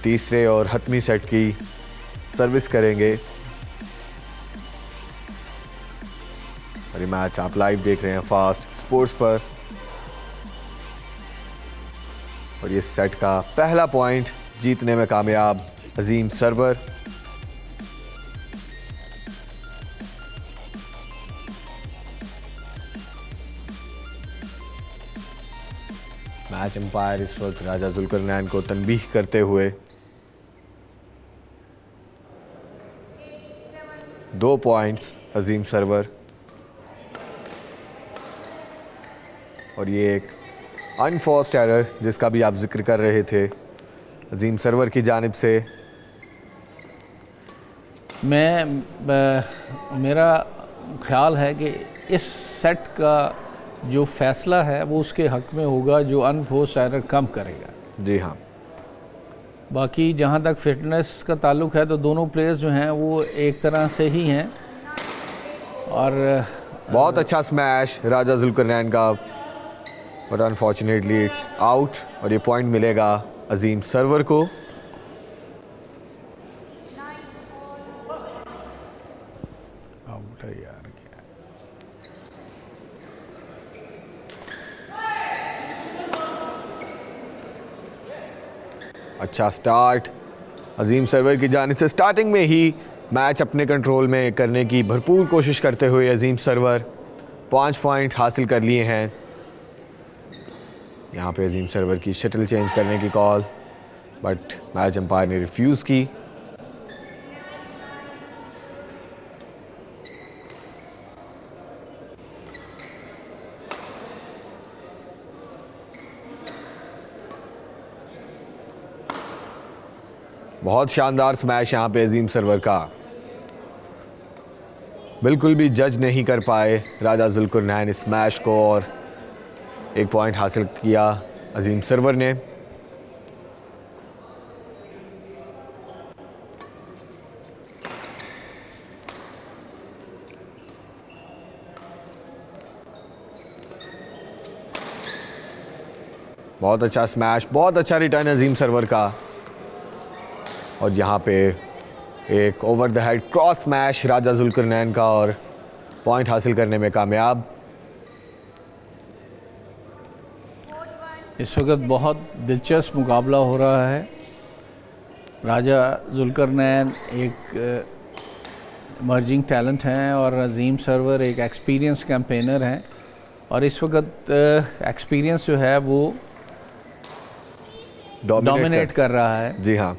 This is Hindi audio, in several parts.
तीसरे और हतमी सेट की सर्विस करेंगे। और ये मैच आप लाइव देख रहे हैं फास्ट स्पोर्ट्स पर। और ये सेट का पहला पॉइंट जीतने में कामयाब अजीम सरवर। मैच अंपायर इस वक्त राजा जुल्करनैन को तनबीह करते हुए 2 पॉइंट्स अजीम सरवर। और ये एक अनफोर्स्ड एरर जिसका भी आप जिक्र कर रहे थे अजीम सरवर की जानिब से। मेरा ख्याल है कि इस सेट का जो फैसला है वो उसके हक में होगा जो अनफोर्स्ड एरर कम करेगा। जी हाँ। बाकी जहाँ तक फिटनेस का ताल्लुक है तो दोनों प्लेयर्स जो हैं वो एक तरह से ही हैं। और बहुत अच्छा स्मैश राजा जुल्करनैन का, बट अनफॉर्चुनेटली इट्स आउट। और ये पॉइंट मिलेगा अजीम सरवर को। आउट है यार। अच्छा स्टार्ट अजीम सरवर की जानिब से। स्टार्टिंग में ही मैच अपने कंट्रोल में करने की भरपूर कोशिश करते हुए अजीम सरवर 5 पॉइंट हासिल कर लिए हैं। यहाँ पे अजीम सरवर की शटल चेंज करने की कॉल, बट मैच अंपायर ने रिफ्यूज़ की। बहुत शानदार स्मैश यहाँ पे अजीम सरवर का, बिल्कुल भी जज नहीं कर पाए राजा जुल्करनैन इस स्मैश को। और 1 पॉइंट हासिल किया अजीम सरवर ने। बहुत अच्छा स्मैश, बहुत अच्छा रिटर्न अजीम सरवर का। और यहाँ पे एक over the head cross smash Raja Zulkarnain का और पॉइंट हासिल करने में कामयाब। इस वक्त बहुत दिलचस्प मुकाबला हो रहा है। राजा जुल्करनैन एक इमर्जिंग टैलेंट हैं और अजीम सरवर एक एक्सपीरियंस कैंपेनर हैं। और इस वक्त एक्सपीरियंस जो है वो डोमिनेट कर रहा है। जी हाँ,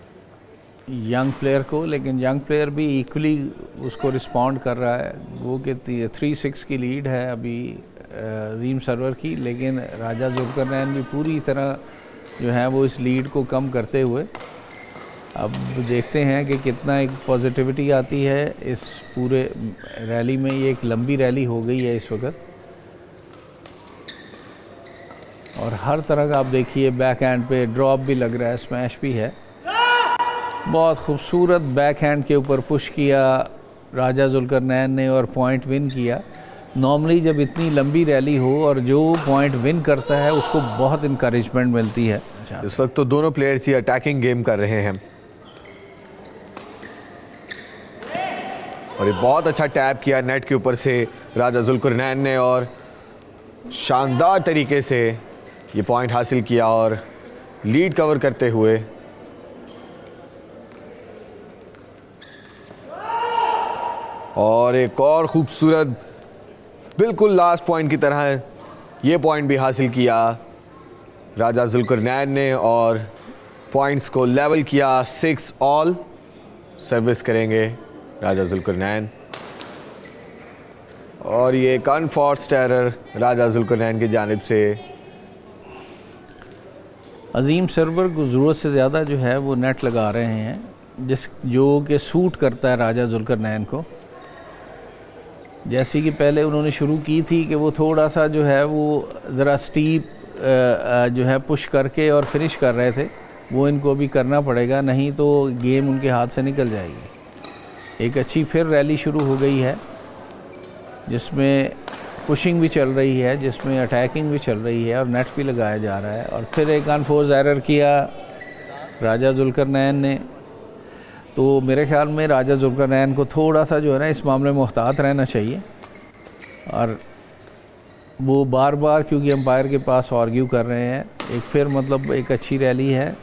यंग प्लेयर को, लेकिन यंग प्लेयर भी इक्वली उसको रिस्पॉन्ड कर रहा है। वो कि 3-6 की लीड है अभी अजीम सरवर की, लेकिन राजा जुल्करनैन भी पूरी तरह जो है वो इस लीड को कम करते हुए अब देखते हैं कि कितना एक पॉजिटिविटी आती है इस पूरे रैली में। ये एक लंबी रैली हो गई है इस वक्त और हर तरह का आप देखिए बैक हैंड पे ड्रॉप भी लग रहा है, स्मैश भी है। बहुत खूबसूरत बैक हैंड के ऊपर पुश किया राजा जुल्करनैन ने और पॉइंट विन किया। नॉर्मली जब इतनी लंबी रैली हो और जो पॉइंट विन करता है उसको बहुत इनकरेजमेंट मिलती है। इस वक्त तो दोनों प्लेयर्स ही अटैकिंग गेम कर रहे हैं और ये बहुत अच्छा टैप किया नेट के ऊपर से राजा जुल्करनैन ने और शानदार तरीके से ये पॉइंट हासिल किया और लीड कवर करते हुए और एक और खूबसूरत बिल्कुल लास्ट पॉइंट की तरह ये पॉइंट भी हासिल किया राजा जुल्करनैन ने और पॉइंट्स को लेवल किया। 6 ऑल। सर्विस करेंगे राजा जुल्करनैन और ये एक अनफोर्स्ड एरर राजा जुल्करनैन की जानिब से। अजीम सरवर को ज़रूरत से ज़्यादा जो है वो नेट लगा रहे हैं जो कि सूट करता है राजा जुल्करनैन को। जैसे कि पहले उन्होंने शुरू की थी कि वो थोड़ा सा जो है वो ज़रा स्टीप जो है पुश करके और फिनिश कर रहे थे, वो इनको अभी करना पड़ेगा, नहीं तो गेम उनके हाथ से निकल जाएगी। एक अच्छी फिर रैली शुरू हो गई है जिसमें पुशिंग भी चल रही है, जिसमें अटैकिंग भी चल रही है और नेट भी लगाया जा रहा है। और फिर एक अनफोर्स एरर किया राजा जुल्करनैन ने। तो मेरे ख्याल में राजा जुल्करनैन को थोड़ा सा जो है ना इस मामले में मुहतात रहना चाहिए, और वो बार बार क्योंकि एम्पायर के पास आर्ग्यू कर रहे हैं, एक फिर मतलब एक अच्छी रैली है,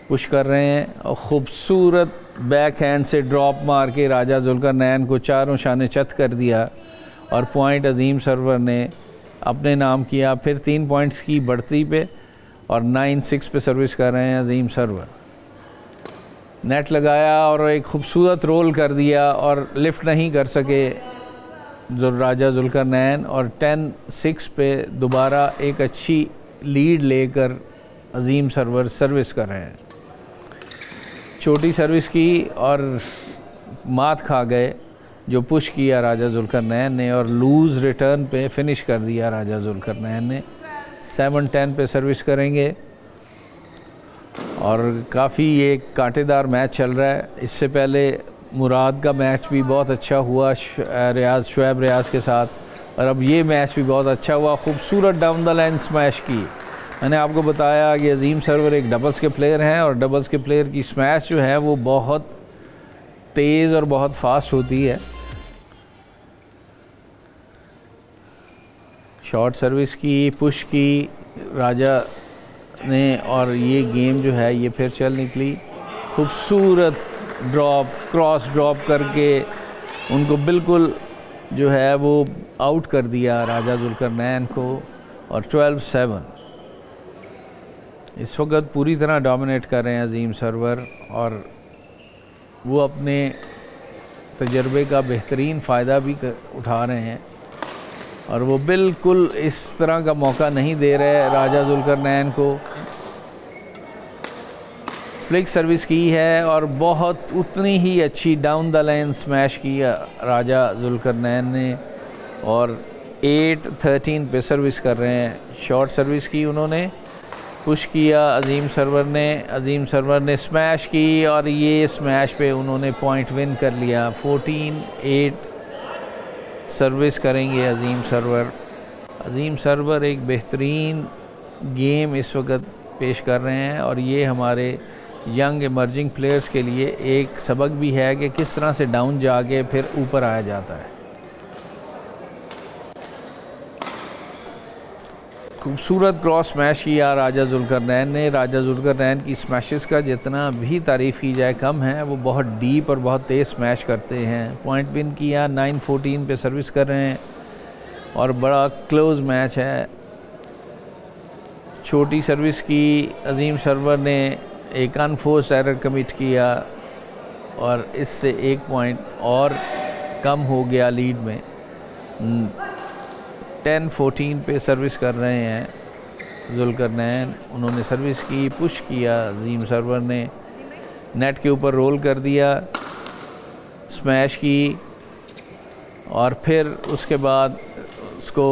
पुश कर रहे हैं और ख़ूबसूरत बैक हैंड से ड्रॉप मार के राजा जुल्करनैन को चारों शाने चत कर दिया और पॉइंट अजीम सरवर ने अपने नाम किया। फिर 3 पॉइंट्स की बढ़ती पे और 9-6 पे सर्विस कर रहे हैं अजीम सरवर। नेट लगाया और एक खूबसूरत रोल कर दिया और लिफ्ट नहीं कर सके जो राजा जुल्करनैन, और 10-6 पे दोबारा एक अच्छी लीड लेकर अजीम सरवर सर्विस कर रहे हैं। छोटी सर्विस की और मात खा गए जो पुश किया राजा जुल्करनैन ने, और लूज़ रिटर्न पे फिनिश कर दिया राजा जुल्करनैन ने। 7-10 पे सर्विस करेंगे और काफ़ी एक कांटेदार मैच चल रहा है। इससे पहले मुराद का मैच भी बहुत अच्छा हुआ शुएब रियाज के साथ, और अब ये मैच भी बहुत अच्छा हुआ। खूबसूरत डाउन द लाइन स्मैश की। मैंने आपको बताया कि अजीम सरवर एक डबल्स के प्लेयर हैं और डबल्स के प्लेयर की स्मैश जो है वो बहुत तेज़ और बहुत फास्ट होती है। शॉर्ट सर्विस की, पुश की राजा ने, और ये गेम जो है ये फिर चल निकली। खूबसूरत ड्रॉप, क्रॉस ड्रॉप करके उनको बिल्कुल जो है वो आउट कर दिया राजा जुल्करनैन को, और 12-7 इस वक्त पूरी तरह डोमिनेट कर रहे हैं अजीम सरवर, और वो अपने तजर्बे का बेहतरीन फ़ायदा भी उठा रहे हैं, और वो बिल्कुल इस तरह का मौका नहीं दे रहे राजा जुल्करनैन को। फ्लिक सर्विस की है और बहुत उतनी ही अच्छी डाउन द लाइन स्मैश की राजा जुल्करनैन ने, और 8-13 पे सर्विस कर रहे हैं। शॉर्ट सर्विस की उन्होंने, पुश किया अजीम सरवर ने स्मैश की, और ये स्मैश पे उन्होंने पॉइंट विन कर लिया। 14-8 सर्विस करेंगे अजीम सरवर एक बेहतरीन गेम इस वक्त पेश कर रहे हैं, और ये हमारे यंग इमर्जिंग प्लेयर्स के लिए एक सबक भी है कि किस तरह से डाउन जाके फिर ऊपर आया जाता है। खूबसूरत क्रॉस स्मैश किया राजा जुल्करनैन ने। राजा जुल्करनैन की स्मैशेस का जितना भी तारीफ़ की जाए कम है, वो बहुत डीप और बहुत तेज़ स्मैश करते हैं। पॉइंट विन किया, 9-14 पे सर्विस कर रहे हैं, और बड़ा क्लोज मैच है। छोटी सर्विस की अजीम सरवर ने एक अनफोर्स्ड एरर कमिट किया, और इससे 1 पॉइंट और कम हो गया लीड में। 10-14 पे सर्विस कर रहे हैं जुल्करनैन। उन्होंने सर्विस की, पुश किया अजीम सरवर ने, नेट के ऊपर रोल कर दिया, स्मैश की, और फिर उसके बाद उसको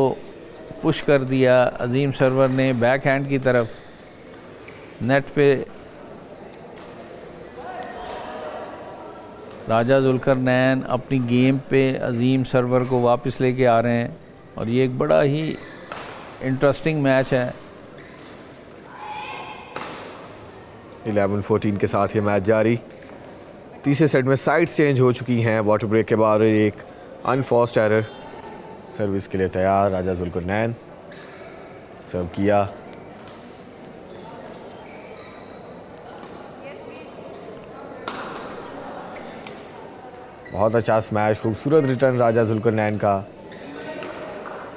पुश कर दिया अजीम सरवर ने बैक हैंड की तरफ। नेट पे राजा जुल्करनैन अपनी गेम पे अजीम सरवर को वापस लेके आ रहे हैं, और ये एक बड़ा ही इंटरेस्टिंग मैच है। 11-14 के साथ ये मैच जारी। तीसरे सेट में साइड्स चेंज हो चुकी हैं वाटर ब्रेक के बाद। एक अनफोर्स्ड एरर, सर्विस के लिए तैयार राजा जुल्करनैन, सर्व किया। बहुत अच्छा स्मैश, खूबसूरत रिटर्न राजा जुल्करनैन का।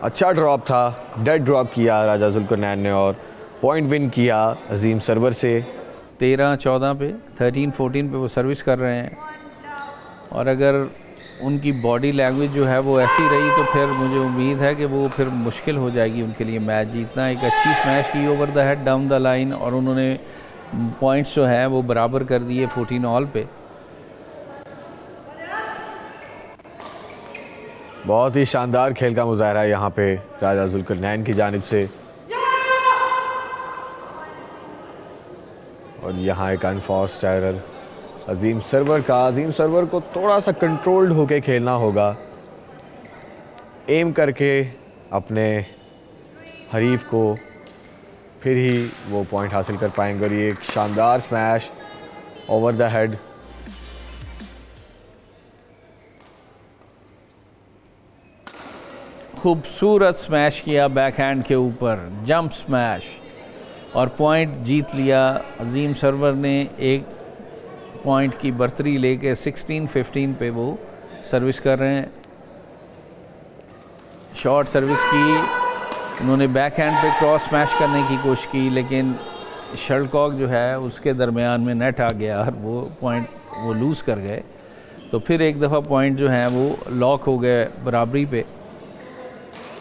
अच्छा ड्रॉप था, डेड ड्रॉप किया राजा जुल्करनैन ने, और पॉइंट विन किया अजीम सरवर से। 13-14 पे, 13-14 पे वो सर्विस कर रहे हैं, और अगर उनकी बॉडी लैंग्वेज जो है वो ऐसी रही तो फिर मुझे उम्मीद है कि वो फिर मुश्किल हो जाएगी उनके लिए मैच जीतना। एक अच्छी स्मैश की over the head down the line, और उन्होंने पॉइंट्स जो हैं वो बराबर कर दिए 14 ऑल पे। बहुत ही शानदार खेल का मुजाहरा है यहाँ पे राजा जुल्करनैन की जानिब से, और यहाँ एक अनफोर्स्ड एरर अजीम सरवर का। अजीम सरवर को थोड़ा सा कंट्रोल्ड होके खेलना होगा, एम करके अपने हरीफ को, फिर ही वो पॉइंट हासिल कर पाएंगे। और ये एक शानदार स्मैश ओवर द हेड। खूबसूरत स्मैश किया बैकहैंड के ऊपर, जंप स्मैश, और पॉइंट जीत लिया। अजीम सरवर ने एक पॉइंट की बर्तरी लेके 16-15 पे वो सर्विस कर रहे हैं। शॉर्ट सर्विस की, उन्होंने बैकहैंड पे क्रॉस स्मैश करने की कोशिश की, लेकिन शटलकॉक जो है उसके दरमियान में नेट आ गया और वो पॉइंट वो लूज़ कर गए। तो फिर एक दफ़ा पॉइंट जो है वो लॉक हो गए बराबरी पे,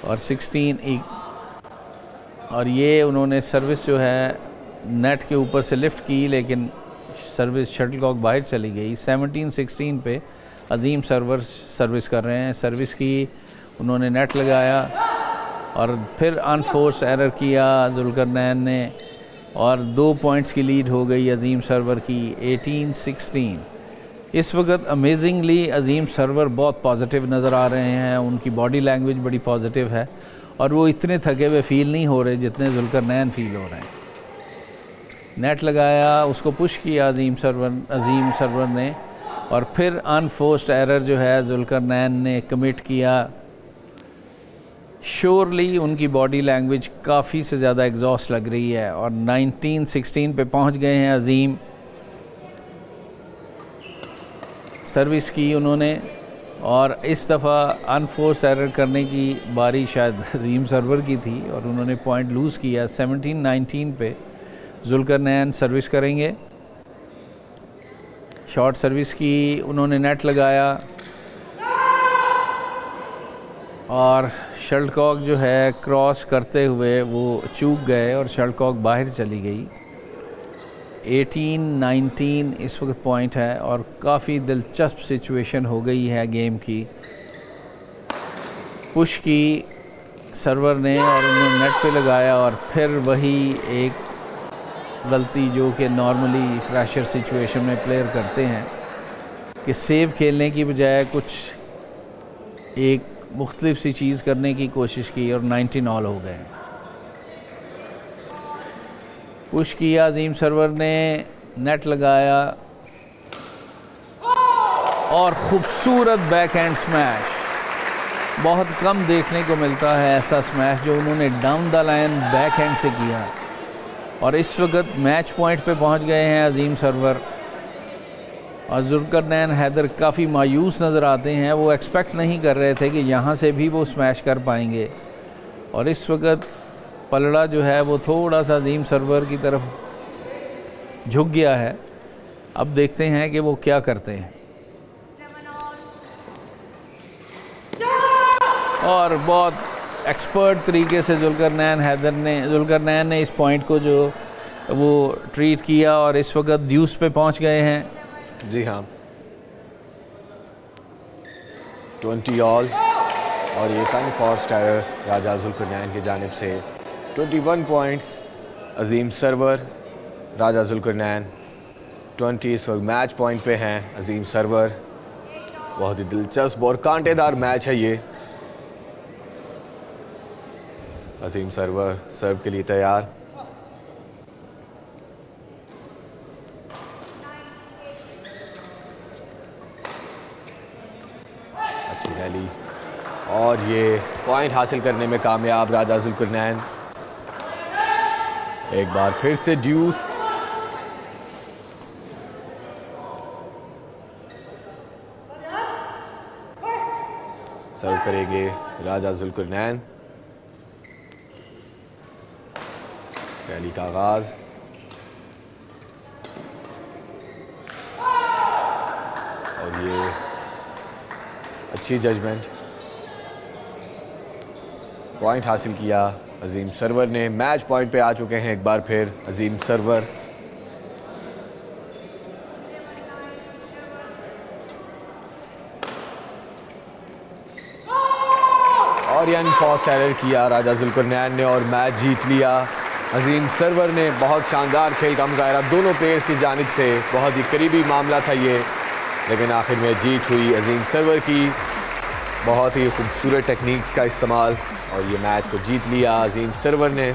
और 16 और ये उन्होंने सर्विस जो है नेट के ऊपर से लिफ्ट की, लेकिन सर्विस शटलकॉक बाहर चली गई। 17-16 पे अजीम सरवर सर्विस कर रहे हैं। सर्विस की, उन्होंने नेट लगाया और फिर अनफोर्स एरर किया जुल्करनैन ने, और 2 पॉइंट्स की लीड हो गई अजीम सरवर की 18-16। इस वक्त अमेजिंगली अजीम सरवर बहुत पॉजिटिव नज़र आ रहे हैं, उनकी बॉडी लैंग्वेज बड़ी पॉजिटिव है और वो इतने थके हुए फील नहीं हो रहे जितने जुल्करनैन फील हो रहे हैं। नेट लगाया, उसको पुश किया अजीम सरवर ने, और फिर अनफोर्स्ड एरर जो है जुल्करनैन ने कमिट किया। श्योरली उनकी बॉडी लैंग्वेज काफ़ी से ज़्यादा एग्जॉस्ट लग रही है, और 19-16 पे पहुंच गए हैं अजीम। सर्विस की उन्होंने, और इस दफ़ा अनफोर्स एरर करने की बारी शायद अजीम सरवर की थी और उन्होंने पॉइंट लूज़ किया। 17-19 पे जुल्करनैन सर्विस करेंगे। शॉर्ट सर्विस की, उन्होंने नेट लगाया और शटलकॉक जो है क्रॉस करते हुए वो चूक गए और शटलकॉक बाहर चली गई। 18-19 इस वक्त पॉइंट है और काफ़ी दिलचस्प सिचुएशन हो गई है गेम की। पुश की सर्वर ने और उन्होंने नेट पे लगाया, और फिर वही एक गलती जो कि नॉर्मली प्रेशर सिचुएशन में प्लेयर करते हैं कि सेव खेलने की बजाय कुछ एक मुख्तलिफ सी चीज़ करने की कोशिश की और 19 ऑल हो गए। पुश किया अजीम सरवर ने, नेट लगाया और ख़ूबसूरत बैकहैंड स्मैश। बहुत कम देखने को मिलता है ऐसा स्मैश जो उन्होंने डाउन द लाइन बैकहैंड से किया, और इस वक्त मैच पॉइंट पे पहुंच गए हैं अजीम सरवर। और जुल्करनैन हैदर काफ़ी मायूस नज़र आते हैं, वो एक्सपेक्ट नहीं कर रहे थे कि यहाँ से भी वो स्मैश कर पाएंगे, और इस वक्त पलड़ा जो है वो थोड़ा सा अजीम सरवर की तरफ झुक गया है। अब देखते हैं कि वो क्या करते हैं। और बहुत एक्सपर्ट तरीके से जुल्करनैन ने इस पॉइंट को जो वो ट्रीट किया, और इस वक्त ड्यूस पे पहुंच गए हैं। जी हाँ, 20 ऑल, और ये अनफोर्स्ड एरर राजा जुल्करनैन की जानिब से। 21 पॉइंट्स अजीम सरवर, राजा जुल्करनैन 20 इस वक्त मैच पॉइंट पे हैं अजीम सरवर। बहुत ही दिलचस्प और कांटेदार मैच है ये। अजीम सरवर सर्व के लिए तैयार। अच्छी रैली, और ये पॉइंट हासिल करने में कामयाब राजा जुल्करनैन। एक बार फिर से ड्यूस। सर्व करेंगे राजा जुल्करनैन। रैली का आगाज, और ये अच्छी जजमेंट, पॉइंट हासिल किया अजीम सरवर ने। मैच पॉइंट पे आ चुके हैं एक बार फिर अजीम सरवर। और ये अनफोर्स्ड एरर किया राजा जुल्करनैन ने और मैच जीत लिया। अजीम सरवर ने बहुत शानदार खेल का मुजाहरा दोनों प्लेयर्स की जानिब से। बहुत ही करीबी मामला था ये, लेकिन आखिर में जीत हुई अजीम सरवर की। बहुत ही खूबसूरत टेक्निक्स का इस्तेमाल, और ये मैच को जीत लिया अजीम सरवर ने।